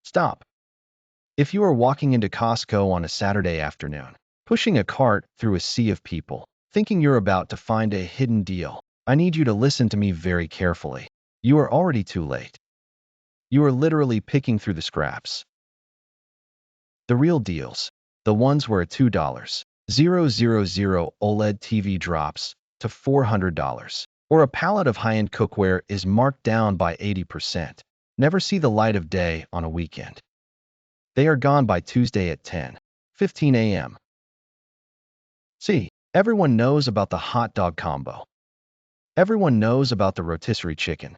Stop. If you are walking into Costco on a Saturday afternoon, pushing a cart through a sea of people, thinking you're about to find a hidden deal, I need you to listen to me very carefully. You are already too late. You are literally picking through the scraps. The real deals, the ones where a $2,000 OLED TV drops to $400, or a pallet of high-end cookware is marked down by 80%, never see the light of day on a weekend. They are gone by Tuesday at 10:15 a.m. See, everyone knows about the hot dog combo. Everyone knows about the rotisserie chicken.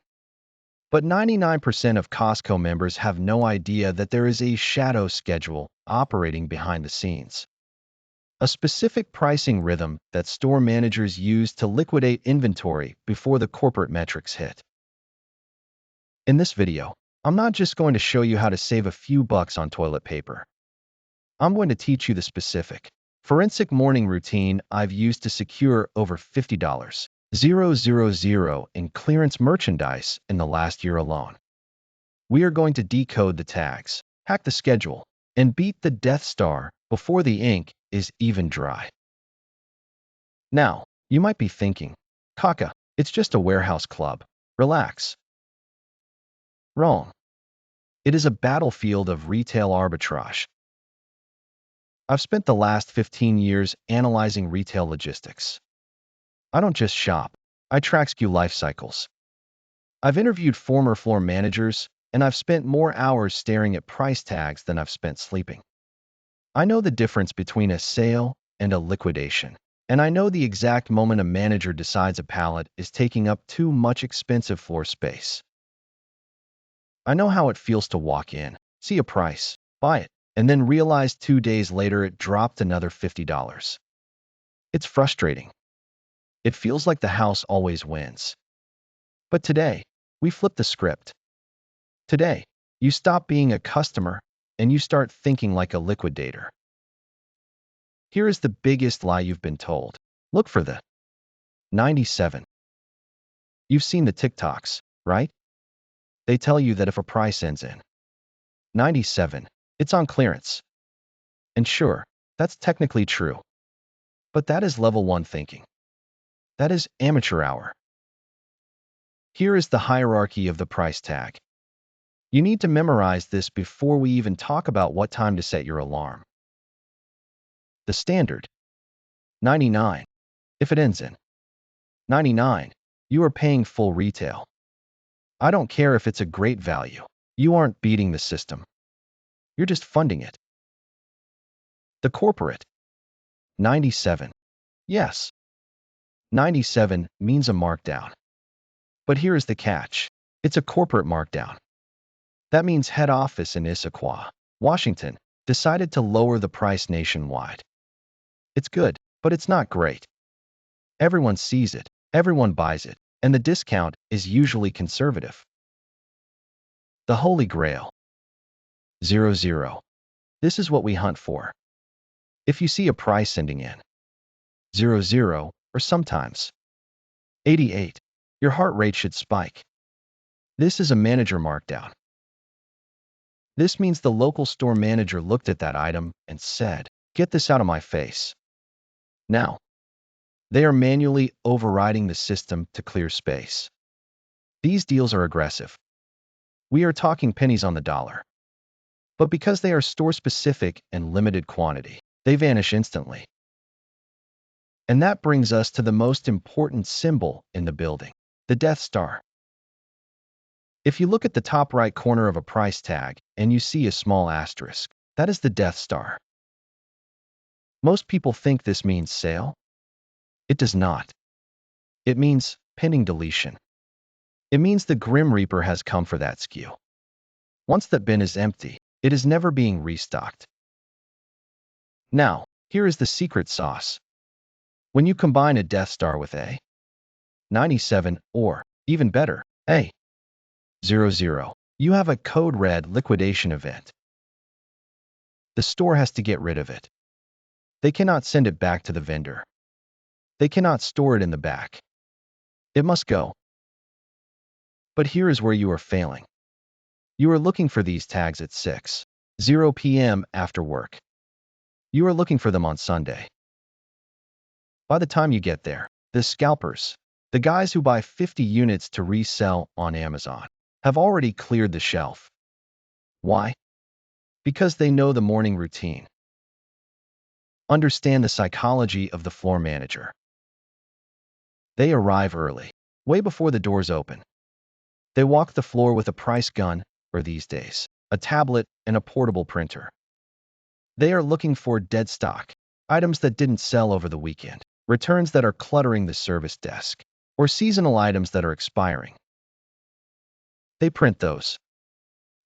But 99% of Costco members have no idea that there is a shadow schedule operating behind the scenes. A specific pricing rhythm that store managers use to liquidate inventory before the corporate metrics hit. In this video, I'm not just going to show you how to save a few bucks on toilet paper. I'm going to teach you the specific, forensic morning routine I've used to secure over $50 in clearance merchandise in the last year alone. We are going to decode the tags, hack the schedule, and beat the Death Star before the ink is even dry. Now, you might be thinking, Kaka, it's just a warehouse club. Relax. Wrong. It is a battlefield of retail arbitrage. I've spent the last 15 years analyzing retail logistics. I don't just shop, I track SKU life cycles. I've interviewed former floor managers, and I've spent more hours staring at price tags than I've spent sleeping. I know the difference between a sale and a liquidation, and I know the exact moment a manager decides a pallet is taking up too much expensive floor space. I know how it feels to walk in, see a price, buy it, and then realize 2 days later it dropped another $50. It's frustrating. It feels like the house always wins. But today, we flip the script. Today, you stop being a customer and you start thinking like a liquidator. Here is the biggest lie you've been told. Look for the 97. You've seen the TikToks, right? They tell you that if a price ends in 97, it's on clearance. And sure, that's technically true. But that is level 1 thinking. That is amateur hour. Here is the hierarchy of the price tag. You need to memorize this before we even talk about what time to set your alarm. The standard, 99. If it ends in 99, you are paying full retail. I don't care if it's a great value. You aren't beating the system. You're just funding it. The corporate, 97. Yes, 97 means a markdown. But here is the catch. It's a corporate markdown. That means head office in Issaquah, Washington, decided to lower the price nationwide. It's good, but it's not great. Everyone sees it, everyone buys it, and the discount is usually conservative. The Holy Grail. 00. This is what we hunt for. If you see a price ending in 00, or sometimes 88, your heart rate should spike. This is a manager markdown. This means the local store manager looked at that item and said, "Get this out of my face." Now, they are manually overriding the system to clear space. These deals are aggressive. We are talking pennies on the dollar. But because they are store-specific and limited quantity, they vanish instantly. And that brings us to the most important symbol in the building, the Death Star. If you look at the top right corner of a price tag and you see a small asterisk, that is the Death Star. Most people think this means sale. It does not. It means pending deletion. It means the Grim Reaper has come for that SKU. Once that bin is empty, it is never being restocked. Now, here is the secret sauce. When you combine a Death Star with a 97, or, even better, a 00, you have a code red liquidation event. The store has to get rid of it. They cannot send it back to the vendor. They cannot store it in the back. It must go. But here is where you are failing. You are looking for these tags at 6:00 p.m. after work. You are looking for them on Sunday. By the time you get there, the scalpers, the guys who buy 50 units to resell on Amazon, have already cleared the shelf. Why? Because they know the morning routine. Understand the psychology of the floor manager. They arrive early, way before the doors open. They walk the floor with a price gun, or these days, a tablet and a portable printer. They are looking for dead stock, items that didn't sell over the weekend, returns that are cluttering the service desk, or seasonal items that are expiring. They print those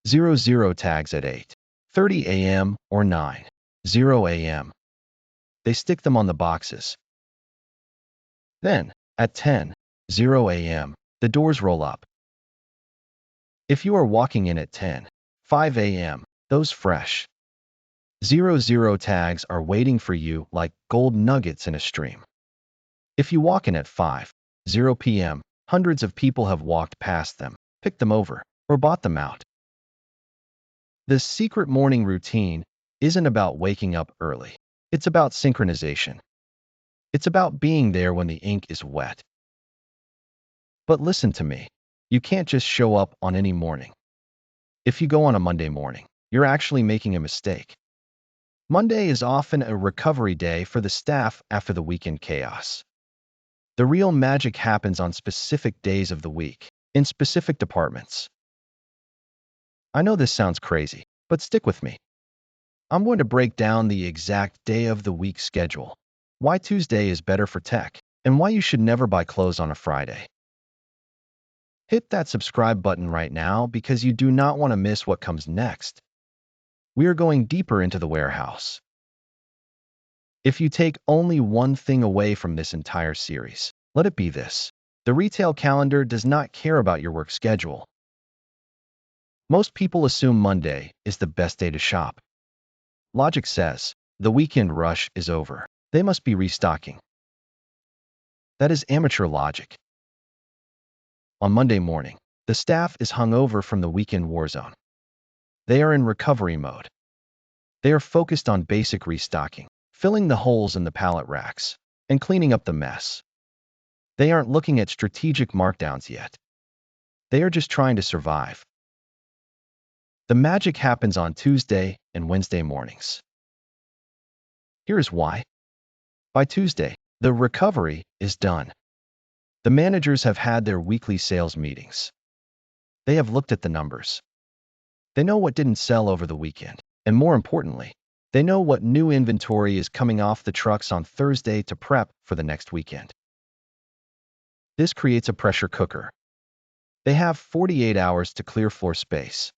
00 tags at 8:30 a.m. or 9:00 a.m. They stick them on the boxes. Then, at 10:00 a.m., the doors roll up. If you are walking in at 10:05 a.m., those fresh 00 tags are waiting for you like gold nuggets in a stream. If you walk in at 5:00 p.m., hundreds of people have walked past them, picked them over, or bought them out. The secret morning routine isn't about waking up early. It's about synchronization. It's about being there when the ink is wet. But listen to me. You can't just show up on any morning. If you go on a Monday morning, you're actually making a mistake. Monday is often a recovery day for the staff after the weekend chaos. The real magic happens on specific days of the week, in specific departments. I know this sounds crazy, but stick with me. I'm going to break down the exact day of the week schedule, why Tuesday is better for tech, and why you should never buy clothes on a Friday. Hit that subscribe button right now because you do not want to miss what comes next. We are going deeper into the warehouse. If you take only one thing away from this entire series, let it be this. The retail calendar does not care about your work schedule. Most people assume Monday is the best day to shop. Logic says, the weekend rush is over. They must be restocking. That is amateur logic. On Monday morning, the staff is hungover from the weekend war zone. They are in recovery mode. They are focused on basic restocking, filling the holes in the pallet racks, and cleaning up the mess. They aren't looking at strategic markdowns yet. They are just trying to survive. The magic happens on Tuesday and Wednesday mornings. Here's why. By Tuesday, the recovery is done. The managers have had their weekly sales meetings. They have looked at the numbers. They know what didn't sell over the weekend, and more importantly, they know what new inventory is coming off the trucks on Thursday to prep for the next weekend. This creates a pressure cooker. They have 48 hours to clear floor space.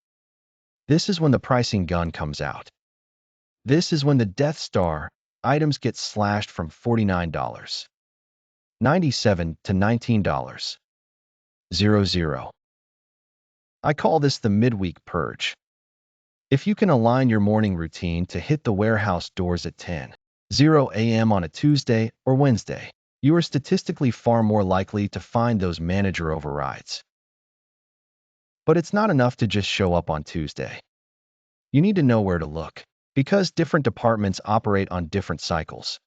This is when the pricing gun comes out. This is when the Death Star items get slashed from $49.97 to $19.00. I call this the midweek purge. If you can align your morning routine to hit the warehouse doors at 10:00 a.m. on a Tuesday or Wednesday, you are statistically far more likely to find those manager overrides. But it's not enough to just show up on Tuesday. You need to know where to look, because different departments operate on different cycles.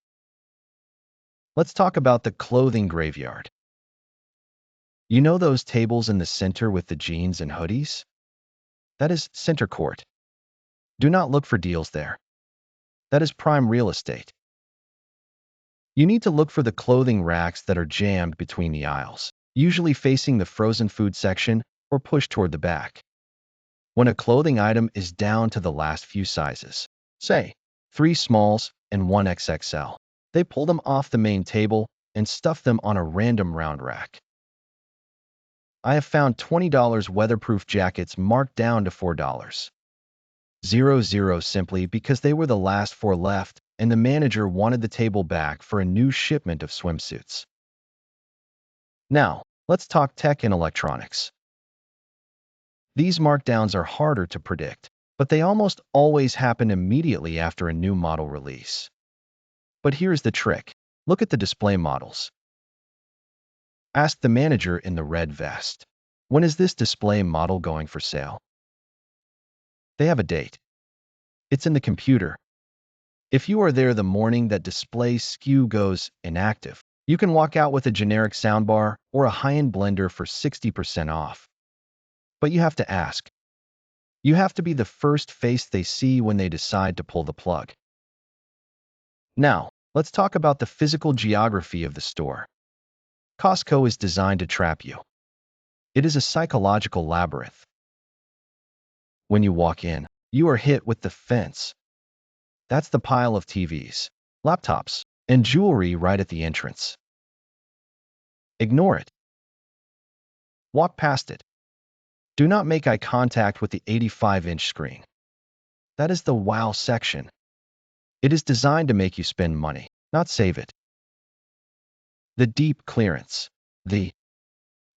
Let's talk about the clothing graveyard. You know those tables in the center with the jeans and hoodies? That is center court. Do not look for deals there. That is prime real estate. You need to look for the clothing racks that are jammed between the aisles, usually facing the frozen food section or pushed toward the back. When a clothing item is down to the last few sizes, say 3 smalls and 1 XXL, they pull them off the main table and stuff them on a random round rack. I have found $20 weatherproof jackets marked down to $4.00 simply because they were the last 4 left and the manager wanted the table back for a new shipment of swimsuits. Now, let's talk tech and electronics. These markdowns are harder to predict, but they almost always happen immediately after a new model release. But here's the trick. Look at the display models. Ask the manager in the red vest, when is this display model going for sale? They have a date. It's in the computer. If you are there the morning that display SKU goes inactive, you can walk out with a generic soundbar or a high-end blender for 60% off. But you have to ask. You have to be the first face they see when they decide to pull the plug. Now, let's talk about the physical geography of the store. Costco is designed to trap you. It is a psychological labyrinth. When you walk in, you are hit with the fence. That's the pile of TVs, laptops, and jewelry right at the entrance. Ignore it. Walk past it. Do not make eye contact with the 85-inch screen. That is the wow section. It is designed to make you spend money, not save it. The deep clearance, the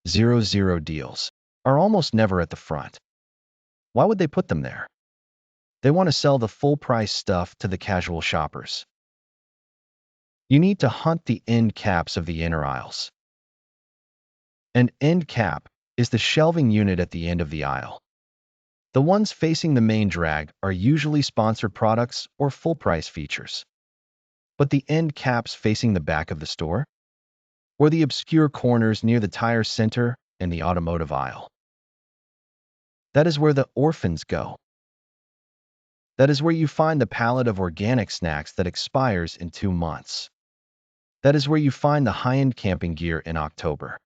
00 deals, are almost never at the front. Why would they put them there? They want to sell the full-price stuff to the casual shoppers. You need to hunt the end caps of the inner aisles. An end cap is the shelving unit at the end of the aisle. The ones facing the main drag are usually sponsored products or full-price features. But the end caps facing the back of the store? Or the obscure corners near the tire center and the automotive aisle? That is where the orphans go. That is where you find the pallet of organic snacks that expires in 2 months. That is where you find the high-end camping gear in October.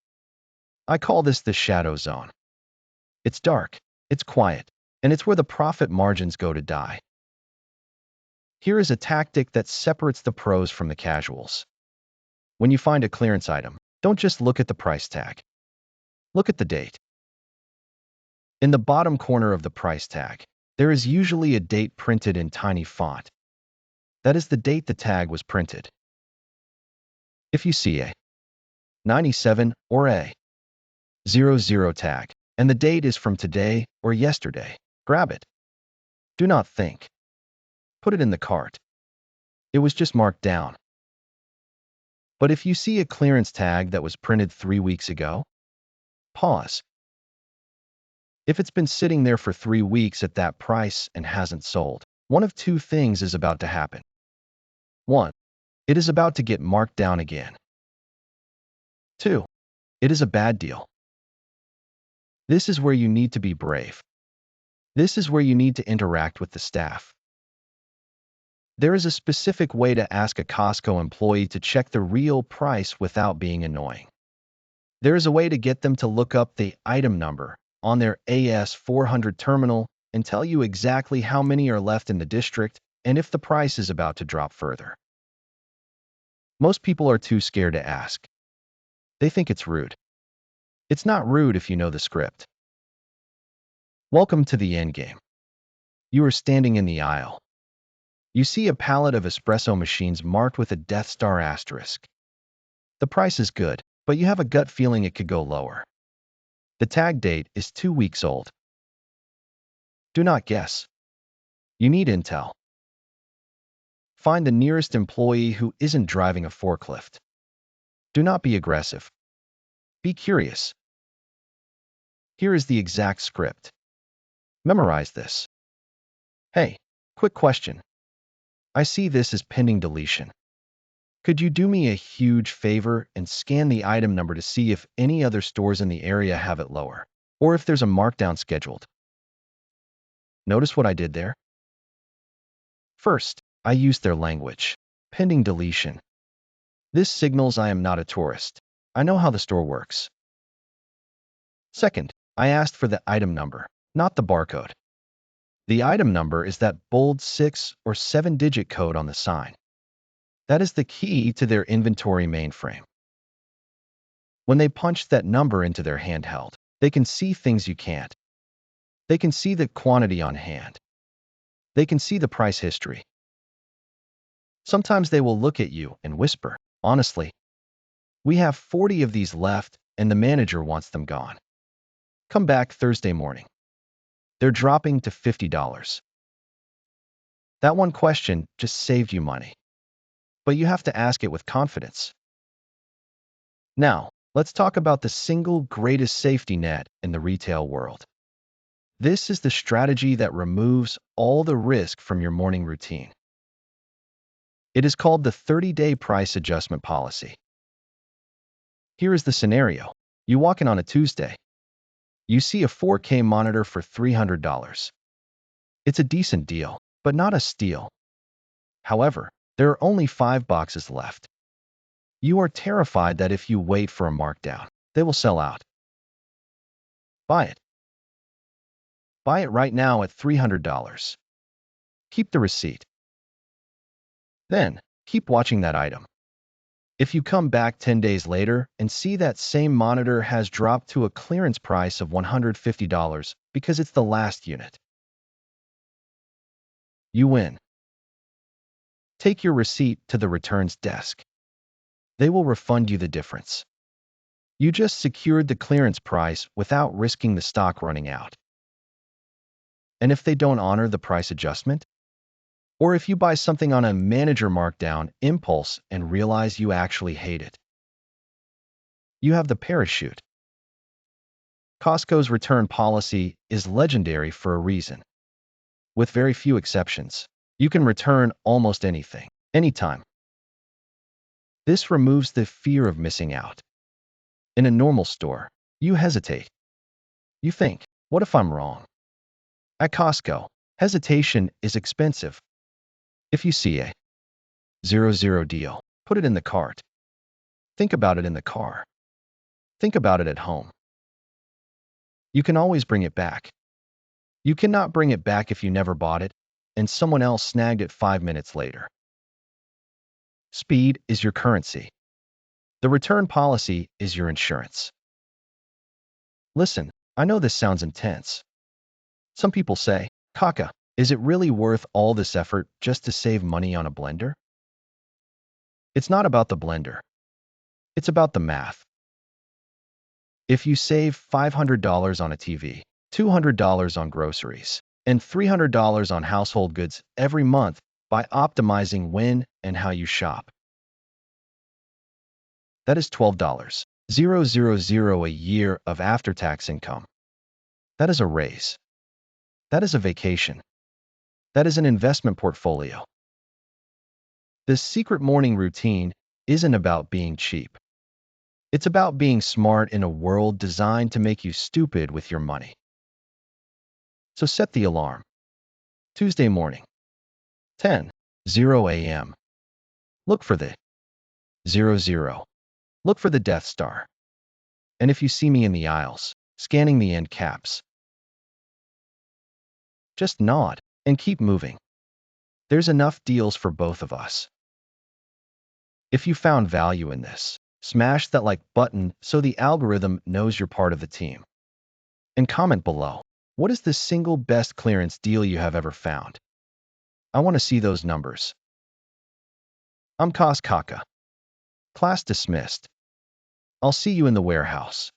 I call this the shadow zone. It's dark, it's quiet, and it's where the profit margins go to die. Here is a tactic that separates the pros from the casuals. When you find a clearance item, don't just look at the price tag. Look at the date. In the bottom corner of the price tag, there is usually a date printed in tiny font. That is the date the tag was printed. If you see a 97 or a 00 tag, and the date is from today or yesterday, grab it. Do not think. Put it in the cart. It was just marked down. But if you see a clearance tag that was printed 3 weeks ago, pause. If it's been sitting there for 3 weeks at that price and hasn't sold, one of two things is about to happen. 1. It is about to get marked down again. 2. It is a bad deal. This is where you need to be brave. This is where you need to interact with the staff. There is a specific way to ask a Costco employee to check the real price without being annoying. There is a way to get them to look up the item number on their AS400 terminal and tell you exactly how many are left in the district and if the price is about to drop further. Most people are too scared to ask. They think it's rude. It's not rude if you know the script. Welcome to the endgame. You are standing in the aisle. You see a pallet of espresso machines marked with a Death Star asterisk. The price is good, but you have a gut feeling it could go lower. The tag date is 2 weeks old. Do not guess. You need intel. Find the nearest employee who isn't driving a forklift. Do not be aggressive. Be curious. Here is the exact script. Memorize this. Hey, quick question. I see this as pending deletion. Could you do me a huge favor and scan the item number to see if any other stores in the area have it lower, or if there's a markdown scheduled? Notice what I did there? First, I used their language. Pending deletion. This signals I am not a tourist. I know how the store works. Second, I asked for the item number, not the barcode. The item number is that bold 6 or 7-digit code on the sign. That is the key to their inventory mainframe. When they punch that number into their handheld, they can see things you can't. They can see the quantity on hand. They can see the price history. Sometimes they will look at you and whisper, honestly, we have 40 of these left and the manager wants them gone. Come back Thursday morning. They're dropping to $50. That one question just saved you money. But you have to ask it with confidence. Now, let's talk about the single greatest safety net in the retail world. This is the strategy that removes all the risk from your morning routine. It is called the 30-day price adjustment policy. Here is the scenario. You walk in on a Tuesday. You see a 4K monitor for $300. It's a decent deal, but not a steal. However, there are only 5 boxes left. You are terrified that if you wait for a markdown, they will sell out. Buy it. Buy it right now at $300. Keep the receipt. Then, keep watching that item. If you come back 10 days later and see that same monitor has dropped to a clearance price of $150 because it's the last unit, you win. Take your receipt to the returns desk. They will refund you the difference. You just secured the clearance price without risking the stock running out. And if they don't honor the price adjustment, or if you buy something on a manager markdown impulse and realize you actually hate it, you have the parachute. Costco's return policy is legendary for a reason. With very few exceptions, you can return almost anything, anytime. This removes the fear of missing out. In a normal store, you hesitate. You think, what if I'm wrong? At Costco, hesitation is expensive. If you see a 00 deal, put it in the cart. Think about it in the car. Think about it at home. You can always bring it back. You cannot bring it back if you never bought it and someone else snagged it 5 minutes later. Speed is your currency. The return policy is your insurance. Listen, I know this sounds intense. Some people say, Kaka, is it really worth all this effort just to save money on a blender? It's not about the blender. It's about the math. If you save $500 on a TV, $200 on groceries, and $300 on household goods every month by optimizing when and how you shop, that is $12,000 a year of after-tax income. That is a raise. That is a vacation. That is an investment portfolio. The secret morning routine isn't about being cheap. It's about being smart in a world designed to make you stupid with your money. So set the alarm. Tuesday morning, 10:00 a.m. Look for the 00. Look for the Death Star. And if you see me in the aisles, scanning the end caps, just nod and keep moving. There's enough deals for both of us. If you found value in this, smash that like button so the algorithm knows you're part of the team. And comment below, what is the single best clearance deal you have ever found? I want to see those numbers. I'm Kaka. Class dismissed. I'll see you in the warehouse.